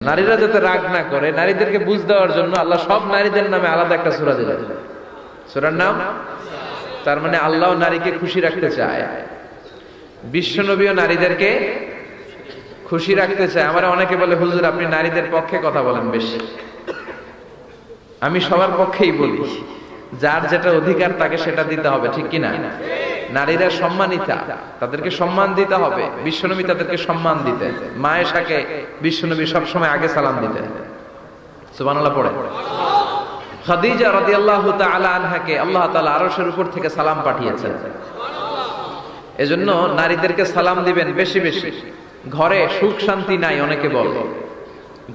নারীরা যাতে রাগ না করে, নারীদেরকে বুঝ দেওয়ার জন্য আল্লাহ সব নারীদের নামে আলাদা একটা সূরা দিলেন। সূরার নাম, তার মানে আল্লাহ নারীকে খুশি রাখতে চায়, বিশ্বনবীও নারীদেরকে খুশি রাখতে চায়। আমার অনেকে বলে, হুজুর আপনি নারীদের পক্ষে কথা বলেন বেশি। আমি সবার পক্ষেই বলি, যার যেটা অধিকার তাকে সেটা দিতে হবে, ঠিক কিনা? নারীরা সম্মানিতা, তাদেরকে সম্মান দিতে হবে। বিশ্বনবী তাদেরকে সম্মান দিতেন। মা আয়েশাকে বিশ্বনবী সবসময় আগে সালাম দিতেন। সুবহানাল্লাহ পড়ে। খাদিজা রাদিয়াল্লাহু তাআলা আনহাকে আল্লাহ তাআলা আরশের উপর থেকে সালাম পাঠিয়েছেন। এজন্য নারীদেরকে সালাম দিবেন বেশি বেশি। ঘরে সুখ শান্তি নাই, অনেকে বলে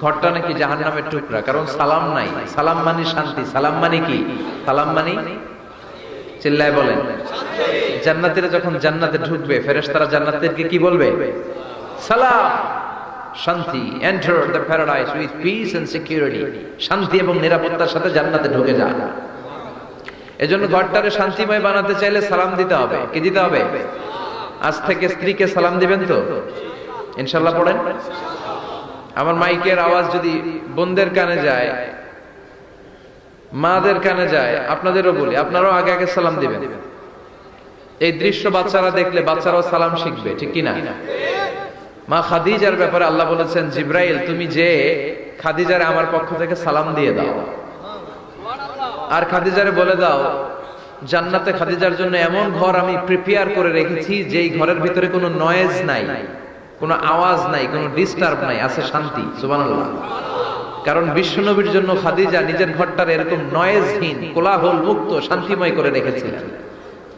ঘরটা নাকি জাহান্নামের টুকরা, কারণ সালাম নাই। সালাম মানে শান্তি। সালাম মানে কি? সালাম মানে, চিল্লায় বলেন, জান্নাতীরা যখন জান্নাতে ঢুকবে, ফেরেশতারা জান্নাতীদেরকে কি বলবে? সালাম, শান্তি। Enter the paradise with peace and security. শান্তি এবং নিরাপত্তার সাথে জান্নাতে ঢুকে যান। এজন্য ঘরটারে শান্তিময় বানাতে চাইলে সালাম দিতে হবে। কি দিতে হবে? আজ থেকে স্ত্রীকে সালাম দিবেন তো ইনশাআল্লাহ পড়েন। আমার মাইকের আওয়াজ যদি বোনদের কানে যায়, মাদের কানে যায়, আপনাদেরও বলি, আপনারাও আগে আগে সালাম দিবেন। এই দৃশ্য বাচ্চারা দেখলে বাচ্চারাও সালাম শিখবে, ঠিক কিনা? মা খাদিজার ব্যাপারে আল্লাহ বলেছেন, জিব্রাইল তুমি যে খাদিজারে আমার পক্ষ থেকে সালাম দিয়ে দাও, আর খাদিজারে বলে দাও জান্নাতে খাদিজার জন্য এমন ঘর আমি প্রিপেয়ার করে রেখেছি যেই ঘরের ভিতরে কোনো নয়েজ নাই, কোনো আওয়াজ নাই, কোনো ডিস্টার্ব নাই, আছে শান্তি। সুবহানাল্লাহ। কারণ বিশ্বনবীর জন্য খাদিজা নিজের ঘরটার এরকম নয়েজহীন, কোলাহল মুক্ত, শান্তিময় করে রেখেছিলেন।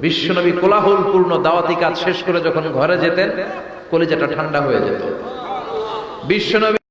বিশ্বনবী কোলাহল পূর্ণ দাওয়াতি কাজ শেষ করে যখন ঘরে যেতেন, কলিজাটা ঠান্ডা হয়ে যেত। বিশ্বনবী